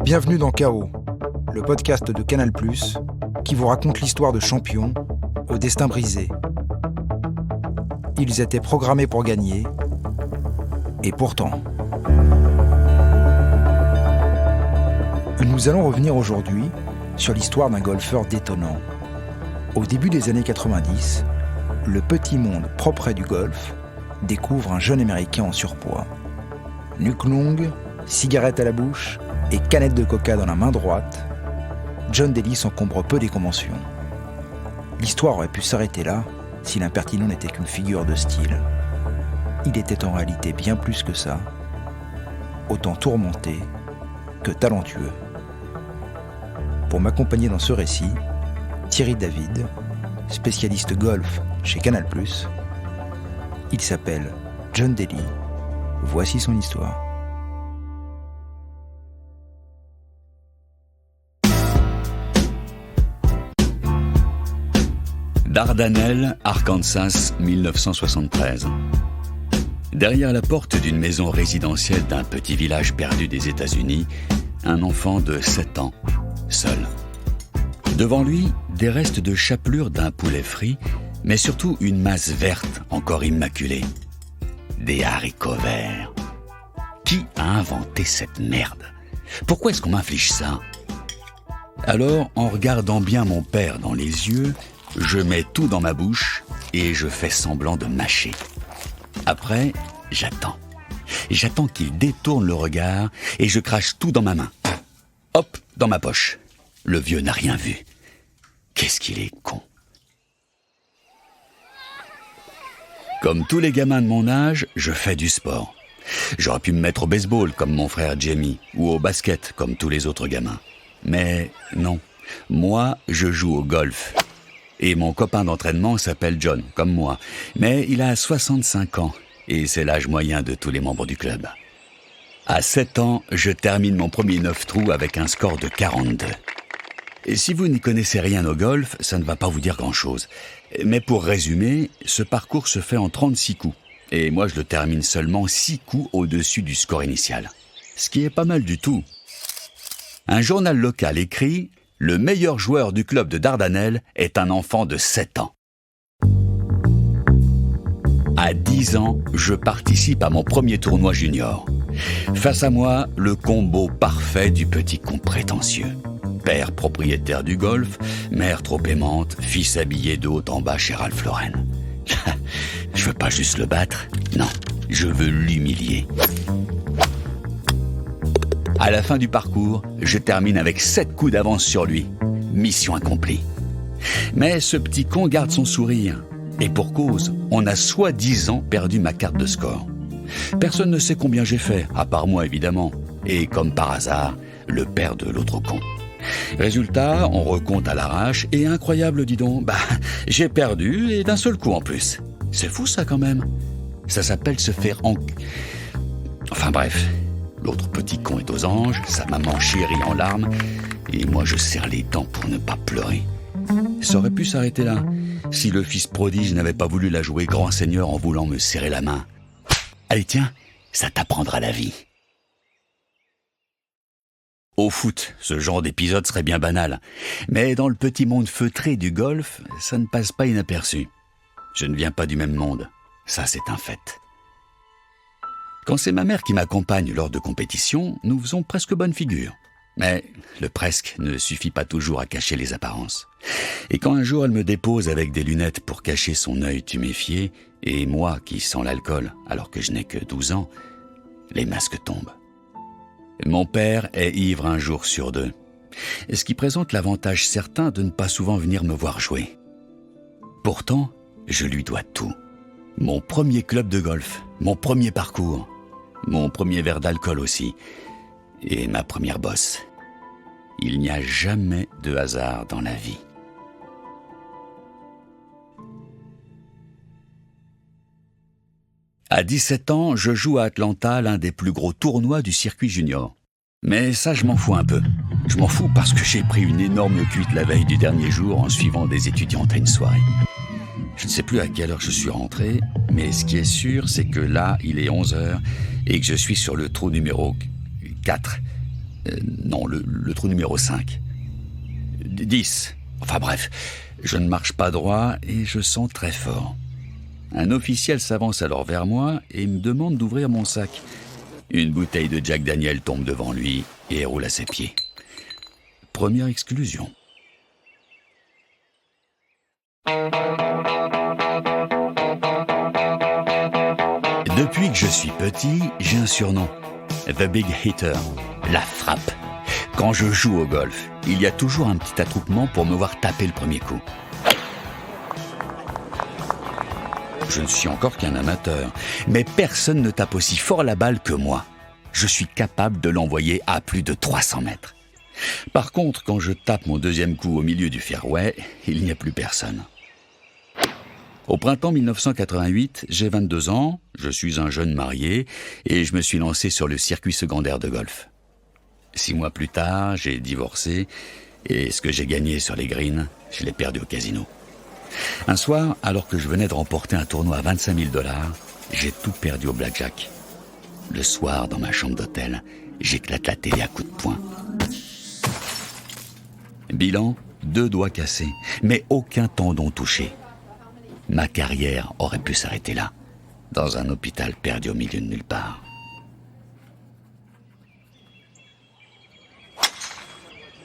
Bienvenue dans KO, le podcast de Canal+, qui vous raconte l'histoire de champions au destin brisé. Ils étaient programmés pour gagner, et pourtant. Nous allons revenir aujourd'hui sur l'histoire d'un golfeur détonnant. Au début des années 90, le petit monde propre du golf découvre un jeune Américain en surpoids. Nuque longue, cigarette à la bouche et canette de coca dans la main droite, John Daly s'encombre peu des conventions. L'histoire aurait pu s'arrêter là si l'impertinent n'était qu'une figure de style. Il était en réalité bien plus que ça, autant tourmenté que talentueux. Pour m'accompagner dans ce récit, Thierry David, spécialiste golf chez Canal+. Il s'appelle John Daly. Voici son histoire. Dardanelle, Arkansas, 1973. Derrière la porte d'une maison résidentielle d'un petit village perdu des États-Unis, un enfant de 7 ans, seul. Devant lui, des restes de chapelure d'un poulet frit, mais surtout une masse verte encore immaculée. Des haricots verts. Qui a inventé cette merde? Pourquoi est-ce qu'on m'inflige ça? Alors, en regardant bien mon père dans les yeux, je mets tout dans ma bouche et je fais semblant de mâcher. Après, j'attends. J'attends qu'il détourne le regard et je crache tout dans ma main. Hop, dans ma poche. Le vieux n'a rien vu. Qu'est-ce qu'il est con. Comme tous les gamins de mon âge, je fais du sport. J'aurais pu me mettre au baseball comme mon frère Jamie ou au basket comme tous les autres gamins. Mais non, moi, je joue au golf. Et mon copain d'entraînement s'appelle John, comme moi. Mais il a 65 ans et c'est l'âge moyen de tous les membres du club. À 7 ans, je termine mon premier 9 trous avec un score de 42. Et si vous n'y connaissez rien au golf, ça ne va pas vous dire grand-chose. Mais pour résumer, ce parcours se fait en 36 coups. Et moi, je le termine seulement 6 coups au-dessus du score initial. Ce qui est pas mal du tout. Un journal local écrit « Le meilleur joueur du club de Dardanelle est un enfant de 7 ans ». À 10 ans, je participe à mon premier tournoi junior. Face à moi, le combo parfait du petit con prétentieux. Père propriétaire du golf, mère trop aimante, fils habillé de haut en bas chez Ralph Lauren. Je veux pas juste le battre, non, je veux l'humilier. À la fin du parcours, je termine avec 7 coups d'avance sur lui. Mission accomplie. Mais ce petit con garde son sourire. Et pour cause, on a soi-disant perdu ma carte de score. Personne ne sait combien j'ai fait, à part moi évidemment. Et comme par hasard, le père de l'autre con. Résultat, on recompte à l'arrache et incroyable dis donc, j'ai perdu et d'un seul coup en plus. C'est fou ça quand même. Ça s'appelle se faire Enfin bref, l'autre petit con est aux anges, sa maman chérie en larmes et moi je serre les dents pour ne pas pleurer. Ça aurait pu s'arrêter là, si le fils prodige n'avait pas voulu la jouer grand seigneur en voulant me serrer la main. Allez tiens, ça t'apprendra la vie. Au foot, ce genre d'épisode serait bien banal. Mais dans le petit monde feutré du golf, ça ne passe pas inaperçu. Je ne viens pas du même monde. Ça, c'est un fait. Quand c'est ma mère qui m'accompagne lors de compétitions, nous faisons presque bonne figure. Mais le presque ne suffit pas toujours à cacher les apparences. Et quand un jour elle me dépose avec des lunettes pour cacher son œil tuméfié, et moi qui sens l'alcool alors que je n'ai que 12 ans, les masques tombent. Mon père est ivre un jour sur 2, ce qui présente l'avantage certain de ne pas souvent venir me voir jouer. Pourtant, je lui dois tout. Mon premier club de golf, mon premier parcours, mon premier verre d'alcool aussi, et ma première bosse. Il n'y a jamais de hasard dans la vie. À 17 ans, je joue à Atlanta l'un des plus gros tournois du circuit junior. Mais ça, je m'en fous un peu. Je m'en fous parce que j'ai pris une énorme cuite la veille du dernier jour en suivant des étudiantes à une soirée. Je ne sais plus à quelle heure je suis rentré, mais ce qui est sûr, c'est que là, il est 11h et que je suis sur le trou numéro 4. Non, le trou numéro 5. 10. Enfin bref, je ne marche pas droit et je sens très fort. Un officiel s'avance alors vers moi et me demande d'ouvrir mon sac. Une bouteille de Jack Daniel tombe devant lui et roule à ses pieds. Première exclusion. Depuis que je suis petit, j'ai un surnom. The Big Hitter, la frappe. Quand je joue au golf, il y a toujours un petit attroupement pour me voir taper le premier coup. Je ne suis encore qu'un amateur, mais personne ne tape aussi fort la balle que moi. Je suis capable de l'envoyer à plus de 300 mètres. Par contre, quand je tape mon deuxième coup au milieu du fairway, il n'y a plus personne. Au printemps 1988, j'ai 22 ans, je suis un jeune marié et je me suis lancé sur le circuit secondaire de golf. 6 mois plus tard, j'ai divorcé et ce que j'ai gagné sur les greens, je l'ai perdu au casino. Un soir, alors que je venais de remporter un tournoi à 25 000 $, j'ai tout perdu au blackjack. Le soir, dans ma chambre d'hôtel, j'éclate la télé à coups de poing. Bilan, 2 doigts cassés, mais aucun tendon touché. Ma carrière aurait pu s'arrêter là, dans un hôpital perdu au milieu de nulle part.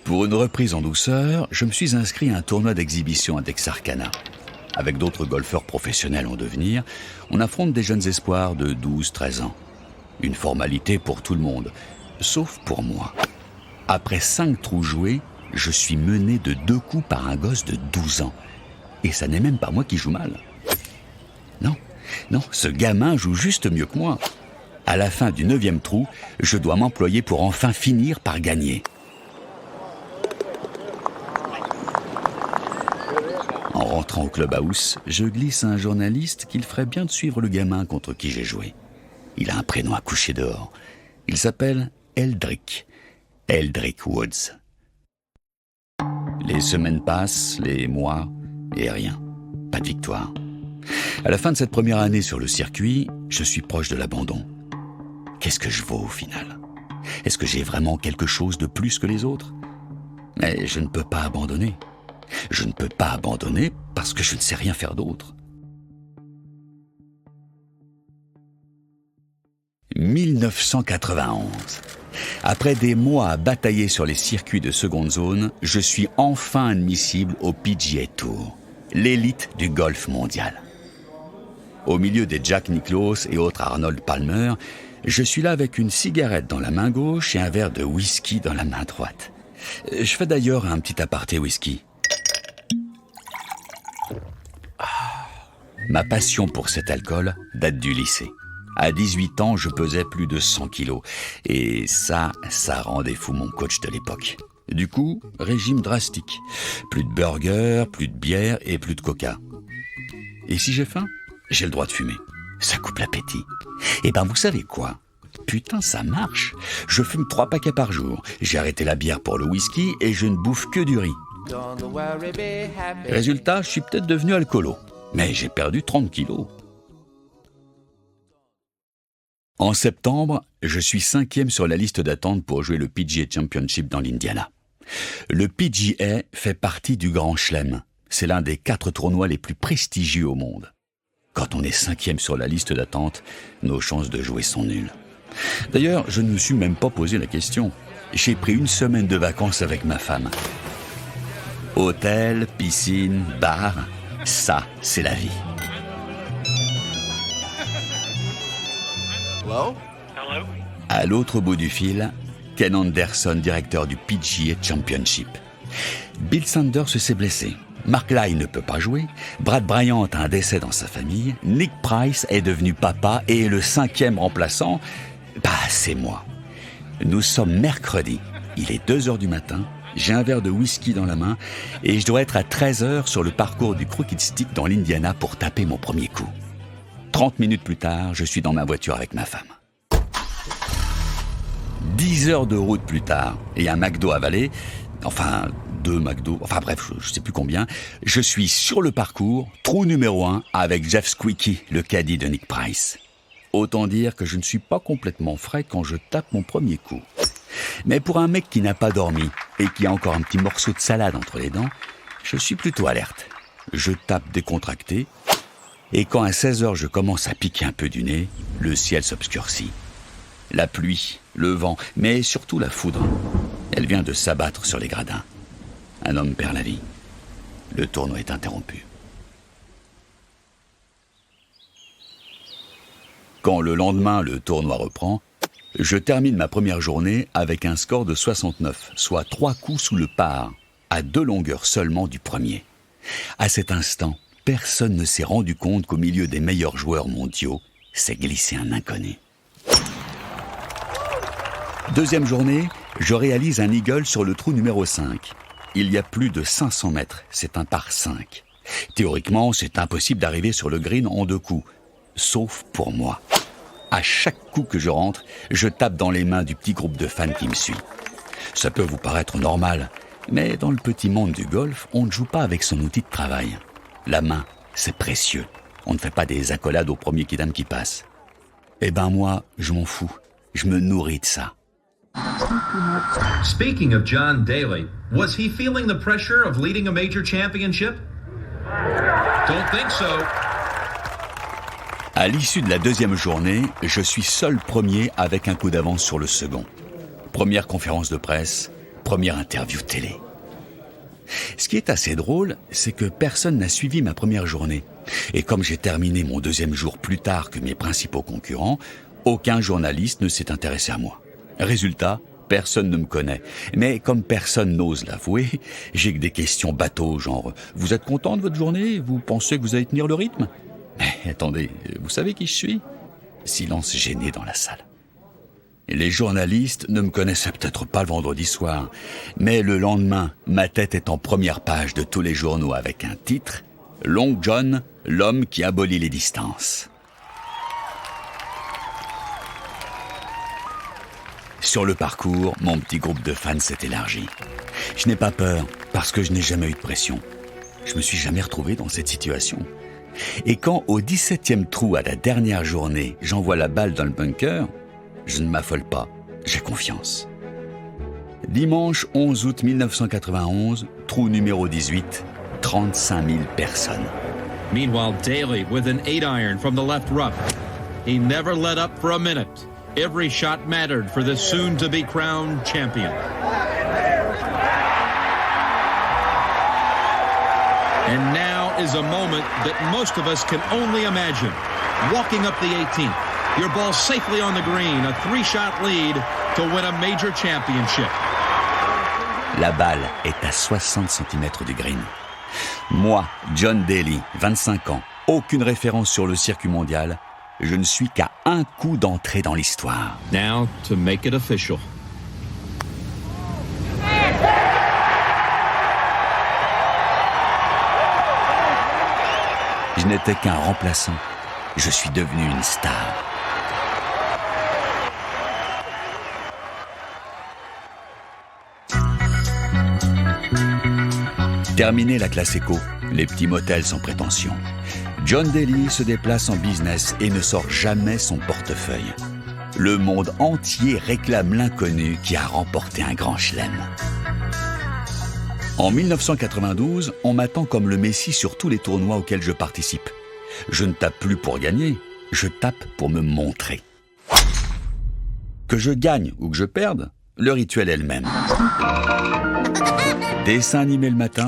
Pour une reprise en douceur, je me suis inscrit à un tournoi d'exhibition à Texarkana. Avec d'autres golfeurs professionnels en devenir, on affronte des jeunes espoirs de 12-13 ans. Une formalité pour tout le monde, sauf pour moi. Après 5 trous joués, je suis mené de 2 coups par un gosse de 12 ans. Et ça n'est même pas moi qui joue mal. Non, ce gamin joue juste mieux que moi. À la fin du 9e trou, je dois m'employer pour enfin finir par gagner. En rentrant au clubhouse, je glisse à un journaliste qu'il ferait bien de suivre le gamin contre qui j'ai joué. Il a un prénom à coucher dehors. Il s'appelle Eldrick Woods. Les semaines passent, les mois, et rien. Pas de victoire. À la fin de cette première année sur le circuit, je suis proche de l'abandon. Qu'est-ce que je vaux au final ? Est-ce que j'ai vraiment quelque chose de plus que les autres ? Mais je ne peux pas abandonner. Je ne peux pas abandonner parce que je ne sais rien faire d'autre. 1991. Après des mois à batailler sur les circuits de seconde zone, je suis enfin admissible au PGA Tour, l'élite du golf mondial. Au milieu des Jack Nicklaus et autres Arnold Palmer, je suis là avec une cigarette dans la main gauche et un verre de whisky dans la main droite. Je fais d'ailleurs un petit aparté whisky. Ma passion pour cet alcool date du lycée. À 18 ans, je pesais plus de 100 kilos. Et ça rendait fou mon coach de l'époque. Du coup, régime drastique. Plus de burgers, plus de bière et plus de coca. Et si j'ai faim, j'ai le droit de fumer. Ça coupe l'appétit. Et ben vous savez quoi ? Putain, ça marche. Je fume 3 paquets par jour. J'ai arrêté la bière pour le whisky et je ne bouffe que du riz. Résultat, je suis peut-être devenu alcoolo. Mais j'ai perdu 30 kilos. En septembre, je suis 5e sur la liste d'attente pour jouer le PGA Championship dans l'Indiana. Le PGA fait partie du Grand Chelem. C'est l'un des 4 tournois les plus prestigieux au monde. Quand on est 5e sur la liste d'attente, nos chances de jouer sont nulles. D'ailleurs, je ne me suis même pas posé la question. J'ai pris une semaine de vacances avec ma femme. Hôtel, piscine, bar, ça, c'est la vie. Hello? À l'autre bout du fil, Ken Anderson, directeur du PGA Championship. Bill Sanders s'est blessé. Mark Lyle ne peut pas jouer. Brad Bryant a un décès dans sa famille. Nick Price est devenu papa et le 5e remplaçant, c'est moi. Nous sommes mercredi. Il est 2h du matin. J'ai un verre de whisky dans la main et je dois être à 13h sur le parcours du Crooked Stick dans l'Indiana pour taper mon premier coup. 30 minutes plus tard, je suis dans ma voiture avec ma femme. 10 heures de route plus tard, et un McDo avalé, 2 McDo, bref, je sais plus combien, je suis sur le parcours, trou numéro 1, avec Jeff Squeaky, le caddie de Nick Price. Autant dire que je ne suis pas complètement frais quand je tape mon premier coup. Mais pour un mec qui n'a pas dormi et qui a encore un petit morceau de salade entre les dents, je suis plutôt alerte. Je tape décontracté, et quand à 16h je commence à piquer un peu du nez, le ciel s'obscurcit. La pluie, le vent, mais surtout la foudre, elle vient de s'abattre sur les gradins. Un homme perd la vie. Le tournoi est interrompu. Quand le lendemain le tournoi reprend, je termine ma première journée avec un score de 69, soit 3 coups sous le par, à 2 longueurs seulement du premier. À cet instant, personne ne s'est rendu compte qu'au milieu des meilleurs joueurs mondiaux s'est glissé un inconnu. Deuxième journée, je réalise un eagle sur le trou numéro 5. Il y a plus de 500 mètres, c'est un par 5. Théoriquement, c'est impossible d'arriver sur le green en 2 coups, sauf pour moi. À chaque coup que je rentre, je tape dans les mains du petit groupe de fans qui me suit. Ça peut vous paraître normal, mais dans le petit monde du golf, on ne joue pas avec son outil de travail. La main, c'est précieux. On ne fait pas des accolades au premier kidam qui passe. Eh ben moi, je m'en fous. Je me nourris de ça. Speaking of John Daly, was he feeling the pressure of leading a major championship? Don't think so. À l'issue de la deuxième journée, je suis seul premier avec un coup d'avance sur le second. Première conférence de presse, première interview télé. Ce qui est assez drôle, c'est que personne n'a suivi ma première journée. Et comme j'ai terminé mon deuxième jour plus tard que mes principaux concurrents, aucun journaliste ne s'est intéressé à moi. Résultat, personne ne me connaît. Mais comme personne n'ose l'avouer, j'ai que des questions bateaux, genre « Vous êtes content de votre journée? Vous pensez que vous allez tenir le rythme ?» Mais attendez, vous savez qui je suis? Silence gêné dans la salle. Les journalistes ne me connaissaient peut-être pas le vendredi soir, mais le lendemain, ma tête est en première page de tous les journaux avec un titre « Long John, l'homme qui abolit les distances ». Sur le parcours, mon petit groupe de fans s'est élargi. Je n'ai pas peur, parce que je n'ai jamais eu de pression. Je me suis jamais retrouvé dans cette situation. Et quand, au 17e trou à la dernière journée, j'envoie la balle dans le bunker, je ne m'affole pas, j'ai confiance. Dimanche 11 août 1991, trou numéro 18, 35 000 personnes. Meanwhile, Daly with an 8-iron from the left rough. He never let up for a minute. Every shot mattered for the soon-to-be crowned champion. And now is a moment that most of us can only imagine. Walking up the 18th, your ball safely on the green, a 3-shot lead to win a major championship. La balle est à 60 cm du green. Moi, John Daly, 25 ans, aucune référence sur le circuit mondial, je ne suis qu'à un coup d'entrée dans l'histoire. Now to make it official. Je n'étais qu'un remplaçant. Je suis devenu une star. Terminé la classe éco, les petits motels sans prétention. John Daly se déplace en business et ne sort jamais son portefeuille. Le monde entier réclame l'inconnu qui a remporté un grand chelem. En 1992, on m'attend comme le messie sur tous les tournois auxquels je participe. Je ne tape plus pour gagner, je tape pour me montrer. Que je gagne ou que je perde, le rituel est le même. Dessin animé le matin,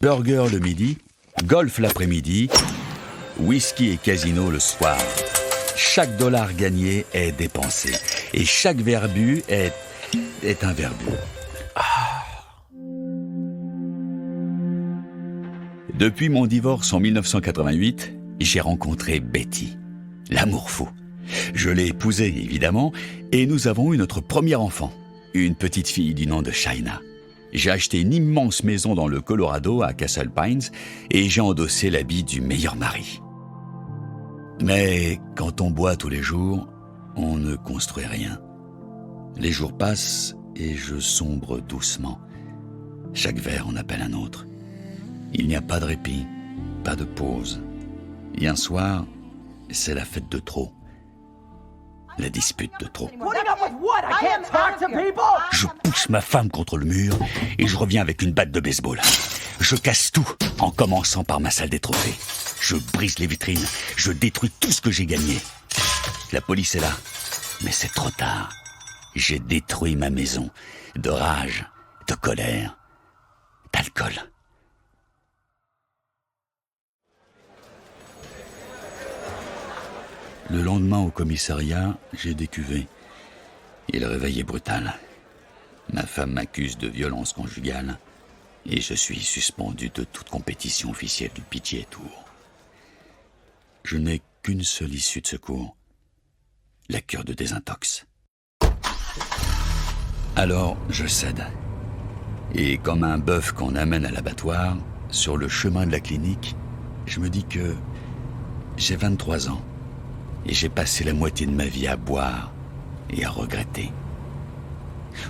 burger le midi, golf l'après-midi, whisky et casino le soir. Chaque dollar gagné est dépensé et chaque verre bu est un verre bu. Depuis mon divorce en 1988, j'ai rencontré Betty, l'amour fou. Je l'ai épousée, évidemment, et nous avons eu notre premier enfant, une petite fille du nom de Shaina. J'ai acheté une immense maison dans le Colorado, à Castle Pines, et j'ai endossé l'habit du meilleur mari. Mais quand on boit tous les jours, on ne construit rien. Les jours passent et je sombre doucement. Chaque verre en appelle un autre. Il n'y a pas de répit, pas de pause. Et un soir, c'est la fête de trop. la dispute de trop. Putting up with what? I can't talk to people? Je pousse ma femme contre le mur et je reviens avec une batte de baseball. Je casse tout en commençant par ma salle des trophées. Je brise les vitrines, je détruis tout ce que j'ai gagné. La police est là, mais c'est trop tard. J'ai détruit ma maison de rage, de colère, d'alcool. Le lendemain au commissariat, j'ai décuvé. Et le réveil est brutal. Ma femme m'accuse de violence conjugale et je suis suspendu de toute compétition officielle du PGA Tour. Je n'ai qu'une seule issue de secours, la cure de désintox. Alors, je cède. Et comme un bœuf qu'on amène à l'abattoir, sur le chemin de la clinique, je me dis que j'ai 23 ans et j'ai passé la moitié de ma vie à boire et à regretter.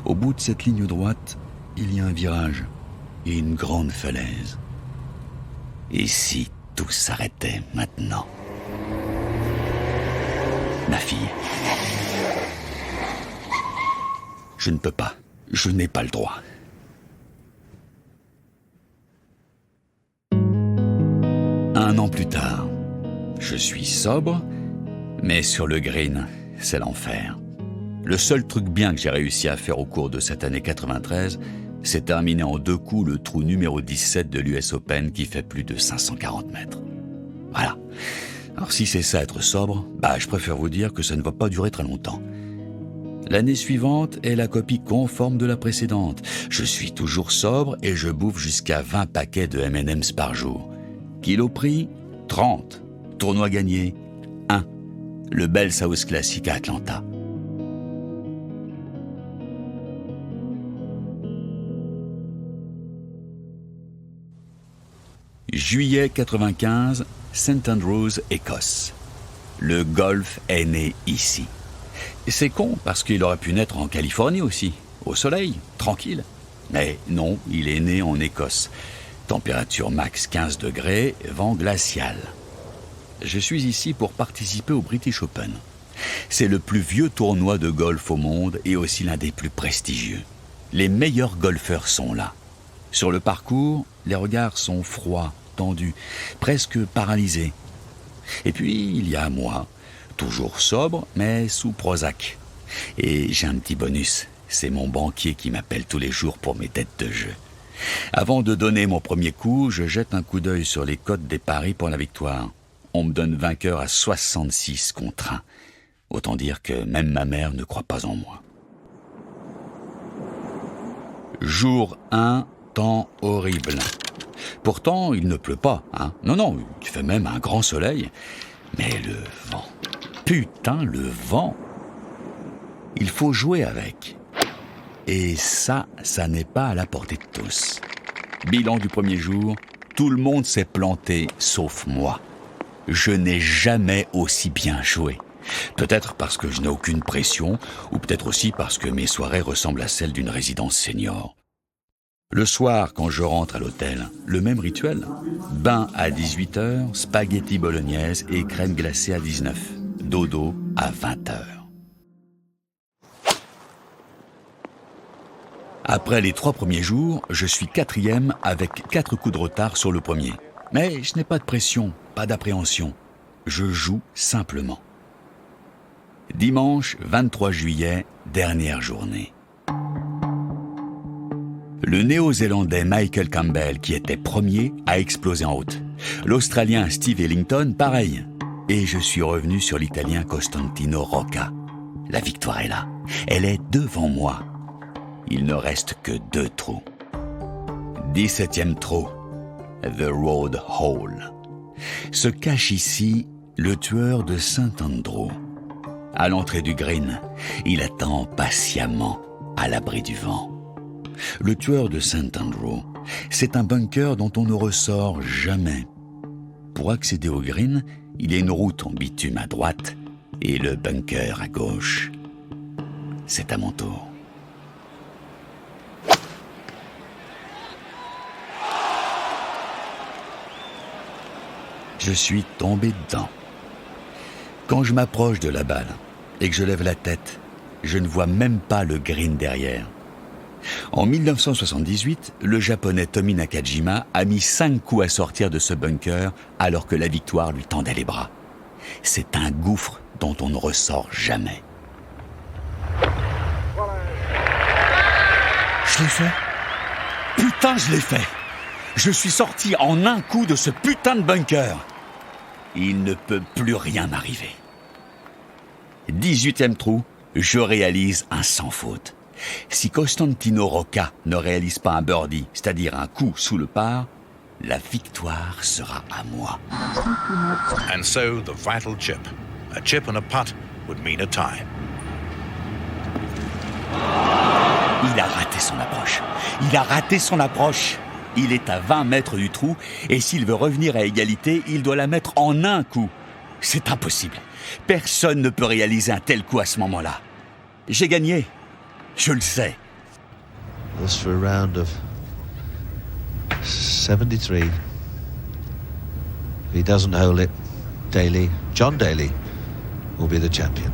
Au bout de cette ligne droite, il y a un virage et une grande falaise. Et si tout s'arrêtait maintenant? Ma fille. Je ne peux pas. Je n'ai pas le droit. Un an plus tard, je suis sobre, mais sur le green, c'est l'enfer. Le seul truc bien que j'ai réussi à faire au cours de cette année 93, c'est terminer en 2 coups le trou numéro 17 de l'US Open qui fait plus de 540 mètres. Voilà. Alors si c'est ça être sobre, je préfère vous dire que ça ne va pas durer très longtemps. L'année suivante est la copie conforme de la précédente. Je suis toujours sobre et je bouffe jusqu'à 20 paquets de M&M's par jour. Kilo prix, 30. Tournoi gagné, 1. Le Bell South Classic à Atlanta. Juillet 95, St Andrews, Écosse. Le golf est né ici. C'est con parce qu'il aurait pu naître en Californie aussi, au soleil, tranquille. Mais non, il est né en Écosse. Température max 15 degrés, vent glacial. Je suis ici pour participer au British Open. C'est le plus vieux tournoi de golf au monde et aussi l'un des plus prestigieux. Les meilleurs golfeurs sont là. Sur le parcours, les regards sont froids, tendus, presque paralysés. Et puis, il y a moi, toujours sobre, mais sous Prozac. Et j'ai un petit bonus, c'est mon banquier qui m'appelle tous les jours pour mes dettes de jeu. Avant de donner mon premier coup, je jette un coup d'œil sur les cotes des paris pour la victoire. On me donne vainqueur à 66 contre 1. Autant dire que même ma mère ne croit pas en moi. Jour 1, temps horrible. Pourtant, il ne pleut pas, hein. Non, il fait même un grand soleil. Mais le vent, putain, le vent. Il faut jouer avec. Et ça n'est pas à la portée de tous. Bilan du premier jour, tout le monde s'est planté, sauf moi. Je n'ai jamais aussi bien joué. Peut-être parce que je n'ai aucune pression, ou peut-être aussi parce que mes soirées ressemblent à celles d'une résidence senior. Le soir, quand je rentre à l'hôtel, le même rituel. Bain à 18h, spaghetti bolognaise et crème glacée à 19h. Dodo à 20h. Après les 3 premiers jours, je suis 4e avec 4 coups de retard sur le premier. Mais je n'ai pas de pression, pas d'appréhension. Je joue simplement. Dimanche 23 juillet, dernière journée. Le Néo-Zélandais Michael Campbell, qui était premier, a explosé en route. L'Australien Steve Ellington, pareil. Et je suis revenu sur l'Italien Costantino Rocca. La victoire est là. Elle est devant moi. Il ne reste que 2 trous. 17e trou, The Road Hole. Se cache ici le tueur de St Andrew. À l'entrée du green, il attend patiemment à l'abri du vent. Le tueur de St Andrew, c'est un bunker dont on ne ressort jamais. Pour accéder au green, il y a une route en bitume à droite et le bunker à gauche. C'est à mon tour. Je suis tombé dedans. Quand je m'approche de la balle, et que je lève la tête, je ne vois même pas le green derrière. En 1978, le japonais Tomi Nakajima a mis 5 coups à sortir de ce bunker alors que la victoire lui tendait les bras. C'est un gouffre dont on ne ressort jamais. Je l'ai fait. Putain, je l'ai fait. Je suis sorti en un coup de ce putain de bunker. Il ne peut plus rien m'arriver. 18e trou, je réalise un sans faute. Si Costantino Rocca ne réalise pas un birdie, c'est-à-dire un coup sous le par, la victoire sera à moi. And so the vital chip. A chip and a putt would mean a tie. Il a raté son approche. Il a raté son approche. Il est à 20 mètres du trou et s'il veut revenir à égalité, il doit la mettre en un coup. C'est impossible. Personne ne peut réaliser un tel coup à ce moment-là. J'ai gagné. Je le sais. This for a round of 73. If he doesn't hold it, Daly, John Daly, will be the champion.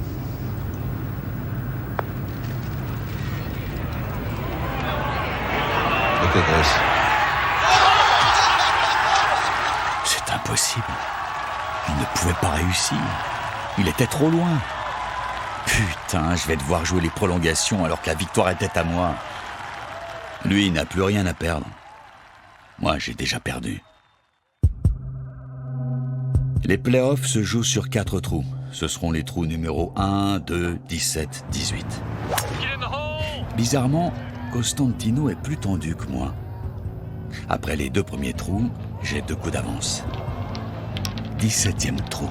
Look at this. C'est impossible. Il ne pouvait pas réussir. Il était trop loin. Putain, je vais devoir jouer les prolongations alors que la victoire était à moi. Lui, il n'a plus rien à perdre. Moi, j'ai déjà perdu. Les playoffs se jouent sur 4 trous. Ce seront les trous numéro 1, 2, 17, 18. Bizarrement, Costantino est plus tendu que moi. Après les 2 premiers trous, j'ai 2 coups d'avance. 17e trou.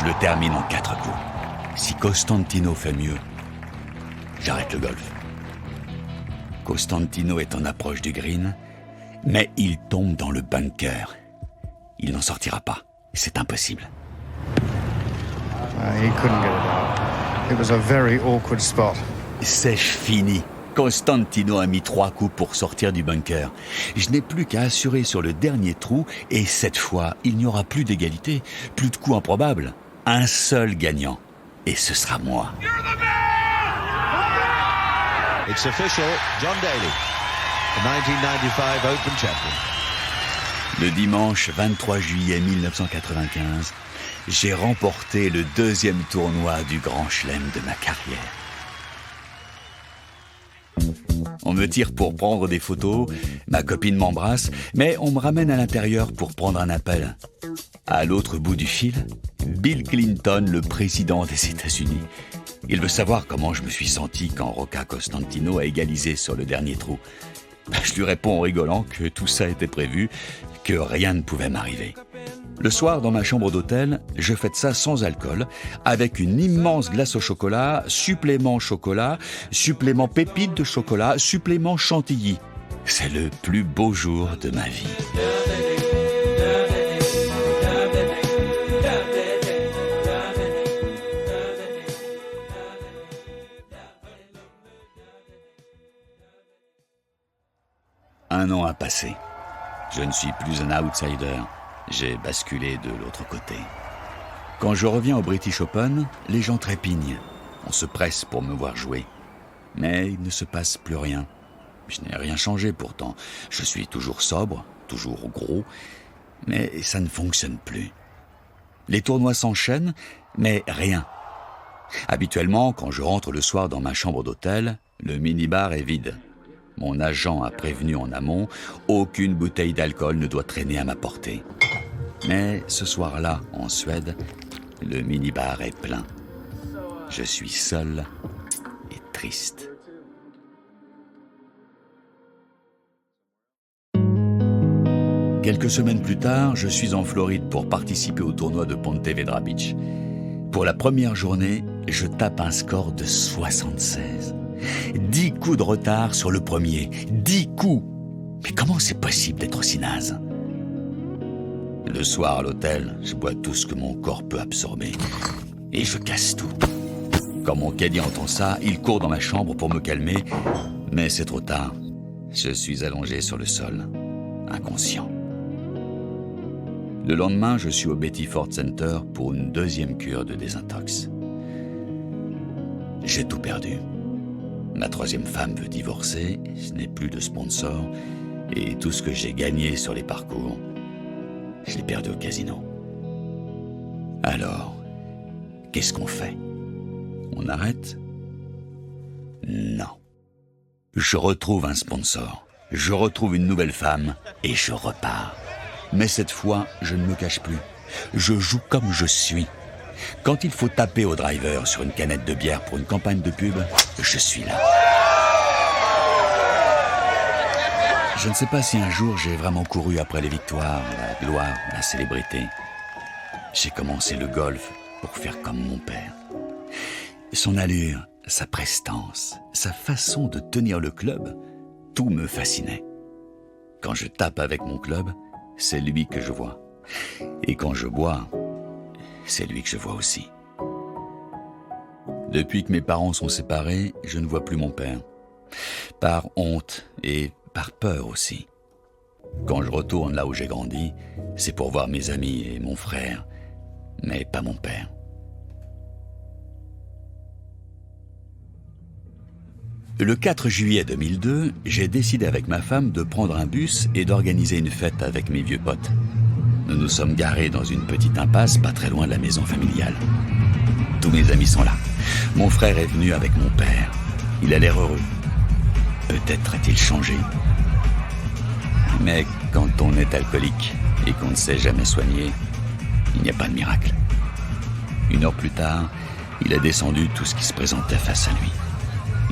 Je le termine en 4 coups. Si Costantino fait mieux, j'arrête le golf. Costantino est en approche du green, mais il tombe dans le bunker. Il n'en sortira pas. C'est impossible. He couldn't get it out. It was a very awkward spot. C'est fini. Costantino a mis 3 coups pour sortir du bunker. Je n'ai plus qu'à assurer sur le dernier trou et cette fois, il n'y aura plus d'égalité, plus de coups improbables. Un seul gagnant. Et ce sera moi. It's official, John Daly, the 1995 Open champion. Le dimanche 23 juillet 1995, j'ai remporté le 2e tournoi du Grand Chelem de ma carrière. On me tire pour prendre des photos, ma copine m'embrasse, mais on me ramène à l'intérieur pour prendre un appel. À l'autre bout du fil, Bill Clinton, le président des États-Unis. Il veut savoir comment je me suis senti quand Rocca Costantino a égalisé sur le dernier trou. Je lui réponds en rigolant que tout ça était prévu, que rien ne pouvait m'arriver. Le soir, dans ma chambre d'hôtel, je fête ça sans alcool, avec une immense glace au chocolat, supplément pépite de chocolat, supplément chantilly. C'est le plus beau jour de ma vie. Un an a passé. Je ne suis plus un outsider. J'ai basculé de l'autre côté. Quand je reviens au British Open, les gens trépignent. On se presse pour me voir jouer. Mais il ne se passe plus rien. Je n'ai rien changé pourtant. Je suis toujours sobre, toujours gros, mais ça ne fonctionne plus. Les tournois s'enchaînent, mais rien. Habituellement, quand je rentre le soir dans ma chambre d'hôtel, le minibar est vide. Mon agent a prévenu en amont, aucune bouteille d'alcool ne doit traîner à ma portée. Mais ce soir-là, en Suède, le minibar est plein. Je suis seul et triste. Quelques semaines plus tard, je suis en Floride pour participer au tournoi de Ponte Vedra Beach. Pour la première journée, je tape un score de 76. 10 coups de retard sur le premier. 10 coups! Mais comment c'est possible d'être aussi naze? Le soir à l'hôtel, je bois tout ce que mon corps peut absorber. Et je casse tout. Quand mon caddie entend ça, il court dans ma chambre pour me calmer. Mais c'est trop tard. Je suis allongé sur le sol, inconscient. Le lendemain, je suis au Betty Ford Center pour une 2e cure de désintox. j'ai tout perdu. Ma troisième femme veut divorcer, je n'ai plus de sponsor, et tout ce que j'ai gagné sur les parcours, je l'ai perdu au casino. Alors, qu'est-ce qu'on fait? On arrête? Non. Je retrouve un sponsor, je retrouve une nouvelle femme, et je repars. Mais cette fois, je ne me cache plus. Je joue comme je suis. Quand il faut taper au driver sur une canette de bière pour une campagne de pub, je suis là. Je ne sais pas si un jour j'ai vraiment couru après les victoires, la gloire, la célébrité. J'ai commencé le golf pour faire comme mon père. Son allure, sa prestance, sa façon de tenir le club, tout me fascinait. Quand je tape avec mon club, c'est lui que je vois. Et quand je bois, c'est lui que je vois aussi. Depuis que mes parents sont séparés, je ne vois plus mon père. Par honte et par peur aussi. Quand je retourne là où j'ai grandi, c'est pour voir mes amis et mon frère, mais pas mon père. Le 4 juillet 2002, j'ai décidé avec ma femme de prendre un bus et d'organiser une fête avec mes vieux potes. Nous nous sommes garés dans une petite impasse pas très loin de la maison familiale. Tous mes amis sont là. Mon frère est venu avec mon père. Il a l'air heureux. Peut-être a-t-il changé. Mais quand on est alcoolique et qu'on ne sait jamais soigner, il n'y a pas de miracle. 1 heure plus tard, il a descendu tout ce qui se présentait face à lui.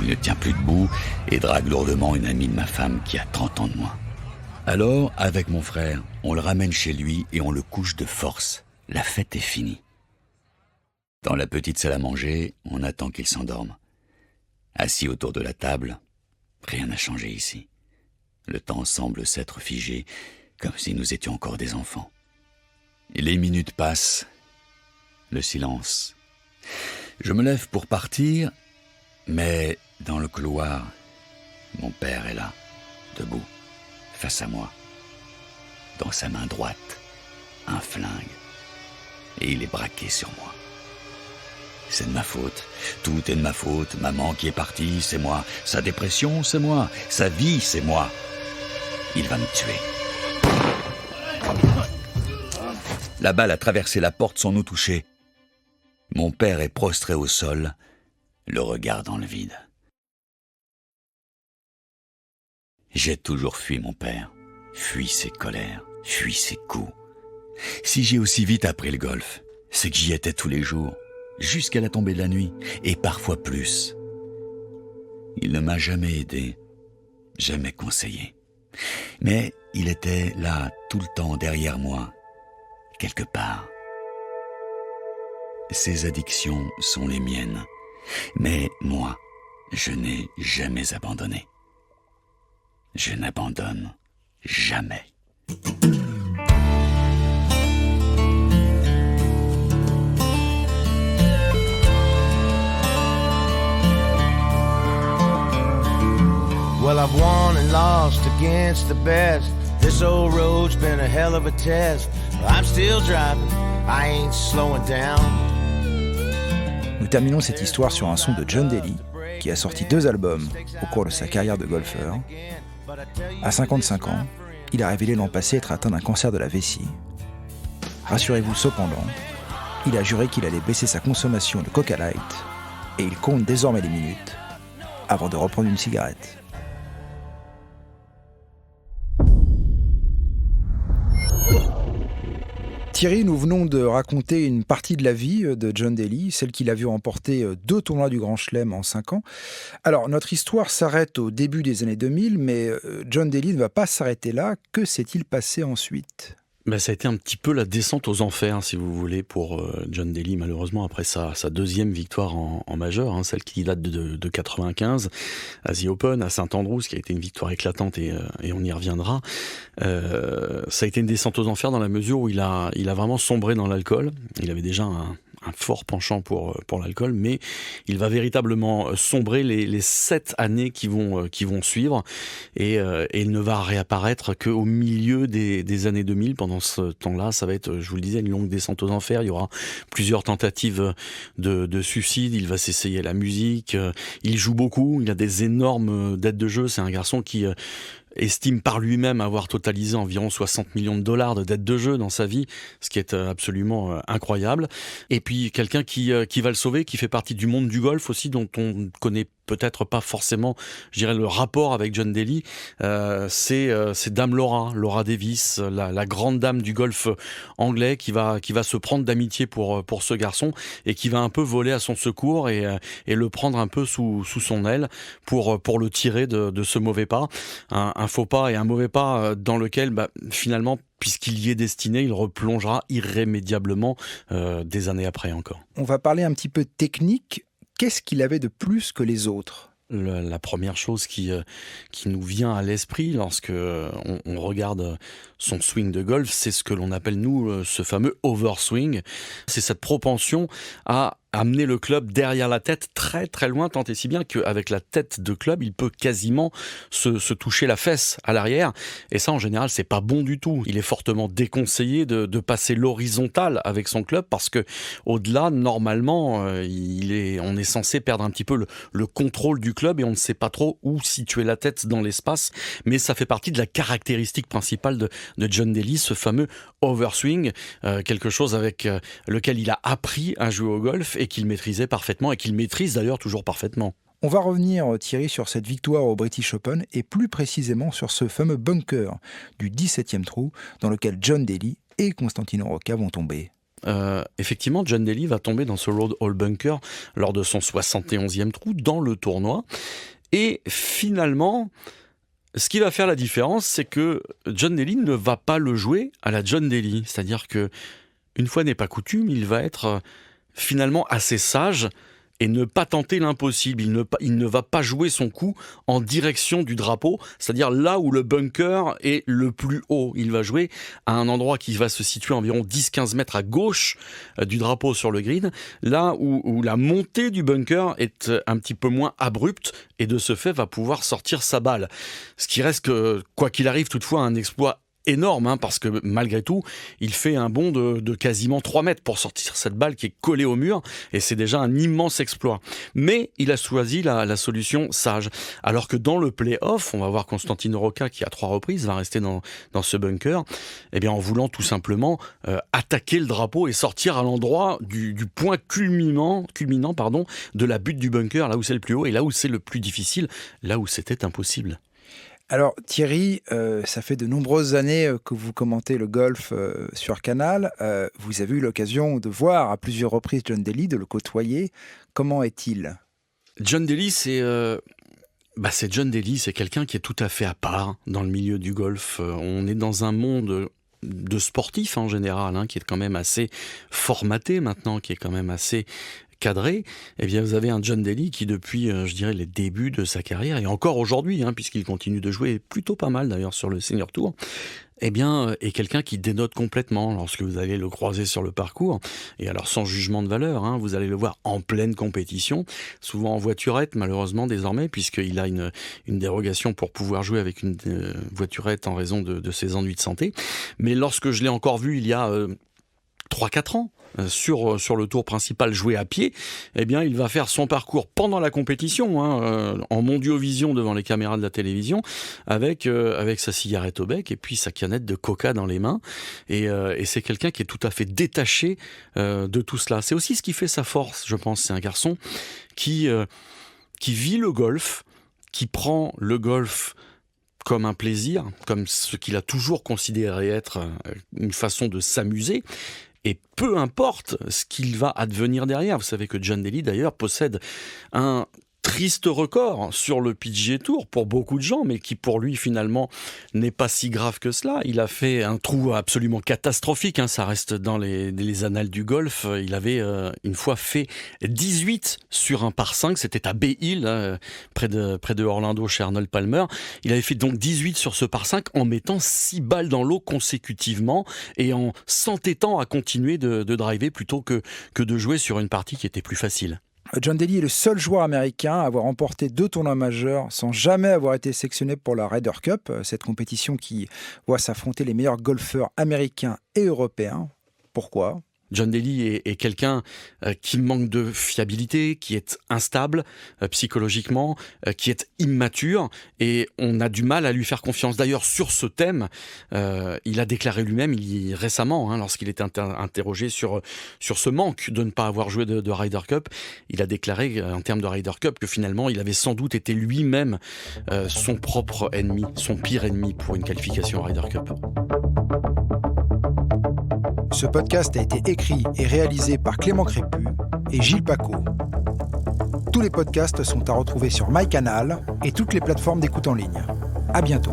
Il ne tient plus debout et drague lourdement une amie de ma femme qui a 30 ans de moins. Alors, avec mon frère, on le ramène chez lui et on le couche de force. La fête est finie. Dans la petite salle à manger, on attend qu'il s'endorme. Assis autour de la table, rien n'a changé ici. Le temps semble s'être figé, comme si nous étions encore des enfants. Et les minutes passent, le silence. Je me lève pour partir, mais dans le couloir, mon père est là, debout, face à moi. Dans sa main droite, un flingue. Et il est braqué sur moi. C'est de ma faute. Tout est de ma faute. Maman qui est partie, c'est moi. Sa dépression, c'est moi. Sa vie, c'est moi. Il va me tuer. La balle a traversé la porte sans nous toucher. Mon père est prostré au sol, le regard dans le vide. J'ai toujours fui mon père, fui ses colères, fui ses coups. Si j'ai aussi vite appris le golf, c'est que j'y étais tous les jours, jusqu'à la tombée de la nuit, et parfois plus. Il ne m'a jamais aidé, jamais conseillé. Mais il était là, tout le temps, derrière moi, quelque part. Ses addictions sont les miennes, mais moi, je n'ai jamais abandonné. Je n'abandonne jamais. Well, I've won and lost against the best. This old road's been a hell of a test. I'm still driving, I ain't slowing down. Nous terminons cette histoire sur un son de John Daly, qui a sorti 2 albums au cours de sa carrière de golfeur. À 55 ans, il a révélé l'an passé être atteint d'un cancer de la vessie. Rassurez-vous cependant, il a juré qu'il allait baisser sa consommation de Coca Light et il compte désormais les minutes avant de reprendre une cigarette. Thierry, nous venons de raconter une partie de la vie de John Daly, celle qu'il a vu remporter 2 tournois du Grand Chelem en 5 ans. Alors, notre histoire s'arrête au début des années 2000, mais John Daly ne va pas s'arrêter là. Que s'est-il passé ensuite ? Ça a été un petit peu la descente aux enfers, si vous voulez, pour John Daly, malheureusement, après sa 2e victoire en majeur, celle qui date de 95, à The Open, à Saint-Andrews, qui a été une victoire éclatante et on y reviendra. Ça a été une descente aux enfers dans la mesure où il a vraiment sombré dans l'alcool. Il avait déjà un fort penchant pour l'alcool, mais il va véritablement sombrer les 7 années qui vont suivre, et il ne va réapparaître qu'au milieu des années 2000. Pendant ce temps-là, ça va être, je vous le disais, une longue descente aux enfers. Il y aura plusieurs tentatives de suicide. Il va s'essayer à la musique. Il joue beaucoup. Il a des énormes dettes de jeu. C'est un garçon qui estime par lui-même avoir totalisé environ 60 millions de dollars de dettes de jeu dans sa vie, ce qui est absolument incroyable. Et puis quelqu'un qui va le sauver, qui fait partie du monde du golf aussi, dont on connaît peut-être pas forcément, je dirais, le rapport avec John Daly, c'est Dame Laura Davis, la grande dame du golf anglais, qui va se prendre d'amitié pour ce garçon, et qui va un peu voler à son secours et le prendre un peu sous son aile pour le tirer de ce mauvais pas, un faux pas et un mauvais pas dans lequel finalement, puisqu'il y est destiné, il replongera irrémédiablement des années après encore. On va parler un petit peu technique. Qu'est-ce qu'il avait de plus que les autres ? La première chose qui nous vient à l'esprit lorsque on regarde son swing de golf, c'est ce que l'on appelle, nous, ce fameux overswing. C'est cette propension à amener le club derrière la tête très très loin, tant et si bien qu'avec la tête de club, il peut quasiment se toucher la fesse à l'arrière. Et ça, en général, c'est pas bon du tout. Il est fortement déconseillé de passer l'horizontale avec son club, parce que au-delà, normalement, on est censé perdre un petit peu le contrôle du club, et on ne sait pas trop où situer la tête dans l'espace. Mais ça fait partie de la caractéristique principale de John Daly, ce fameux overswing, quelque chose avec lequel il a appris à jouer au golf et qu'il maîtrisait parfaitement, et qu'il maîtrise d'ailleurs toujours parfaitement. On va revenir, Thierry, sur cette victoire au British Open, et plus précisément sur ce fameux bunker du 17e trou dans lequel John Daly et Constantino Rocca vont tomber. Effectivement, John Daly va tomber dans ce Road Hole Bunker lors de son 71e trou dans le tournoi. Et finalement, ce qui va faire la différence, c'est que John Daly ne va pas le jouer à la John Daly. C'est-à-dire que, une fois n'est pas coutume, il va être finalement assez sage et ne pas tenter l'impossible. Il ne va pas jouer son coup en direction du drapeau, c'est-à-dire là où le bunker est le plus haut. Il va jouer à un endroit qui va se situer environ 10-15 mètres à gauche du drapeau sur le green, là où la montée du bunker est un petit peu moins abrupte, et de ce fait va pouvoir sortir sa balle. Ce qui reste que, quoi qu'il arrive, toutefois, un exploit énorme, parce que malgré tout, il fait un bond de quasiment 3 mètres pour sortir cette balle qui est collée au mur, et c'est déjà un immense exploit. Mais il a choisi la solution sage. Alors que dans le play-off, on va voir Constantino Rocca, qui à 3 reprises va rester dans ce bunker, en voulant tout simplement attaquer le drapeau et sortir à l'endroit du point culminant de la butte du bunker, là où c'est le plus haut et là où c'est le plus difficile, là où c'était impossible. Alors Thierry, ça fait de nombreuses années que vous commentez le golf sur Canal. Vous avez eu l'occasion de voir à plusieurs reprises John Daly, de le côtoyer. Comment est-il ? John Daly, c'est John Daly, c'est quelqu'un qui est tout à fait à part dans le milieu du golf. On est dans un monde de sportifs en général, qui est quand même assez formaté maintenant, qui est quand même assez cadré. Vous avez un John Daly qui, depuis, je dirais, les débuts de sa carrière, et encore aujourd'hui, puisqu'il continue de jouer plutôt pas mal d'ailleurs sur le Senior Tour, est quelqu'un qui dénote complètement lorsque vous allez le croiser sur le parcours. Et alors, sans jugement de valeur, vous allez le voir en pleine compétition, souvent en voiturette, malheureusement, désormais, puisqu'il a une dérogation pour pouvoir jouer avec une voiturette en raison de ses ennuis de santé. Mais lorsque je l'ai encore vu il y a 3-4 ans, sur le tour principal joué à pied, il va faire son parcours pendant la compétition, en mondiovision devant les caméras de la télévision, avec sa cigarette au bec et puis sa canette de coca dans les mains. Et c'est quelqu'un qui est tout à fait détaché de tout cela. C'est aussi ce qui fait sa force, je pense. C'est un garçon qui vit le golf, qui prend le golf comme un plaisir, comme ce qu'il a toujours considéré être une façon de s'amuser. Et peu importe ce qu'il va advenir derrière. Vous savez que John Daly, d'ailleurs, possède un triste record sur le PGA Tour pour beaucoup de gens, mais qui pour lui finalement n'est pas si grave que cela. Il a fait un trou absolument catastrophique, ça reste dans les annales du golf. Il avait une fois fait 18 sur un par 5, c'était à Bay Hill, près de Orlando, chez Arnold Palmer. Il avait fait donc 18 sur ce par 5 en mettant 6 balles dans l'eau consécutivement et en s'entêtant à continuer de driver plutôt que de jouer sur une partie qui était plus facile. John Daly est le seul joueur américain à avoir remporté 2 tournois majeurs sans jamais avoir été sélectionné pour la Ryder Cup, cette compétition qui voit s'affronter les meilleurs golfeurs américains et européens. Pourquoi ? John Daly est quelqu'un qui manque de fiabilité, qui est instable psychologiquement, qui est immature, et on a du mal à lui faire confiance. D'ailleurs, sur ce thème, il a déclaré lui-même récemment, lorsqu'il était interrogé sur ce manque de ne pas avoir joué de Ryder Cup, il a déclaré en termes de Ryder Cup que finalement il avait sans doute été lui-même son propre ennemi, son pire ennemi pour une qualification Ryder Cup. Ce podcast a été écrit et réalisé par Clément Crépu et Gilles Paco. Tous les podcasts sont à retrouver sur MyCanal et toutes les plateformes d'écoute en ligne. À bientôt.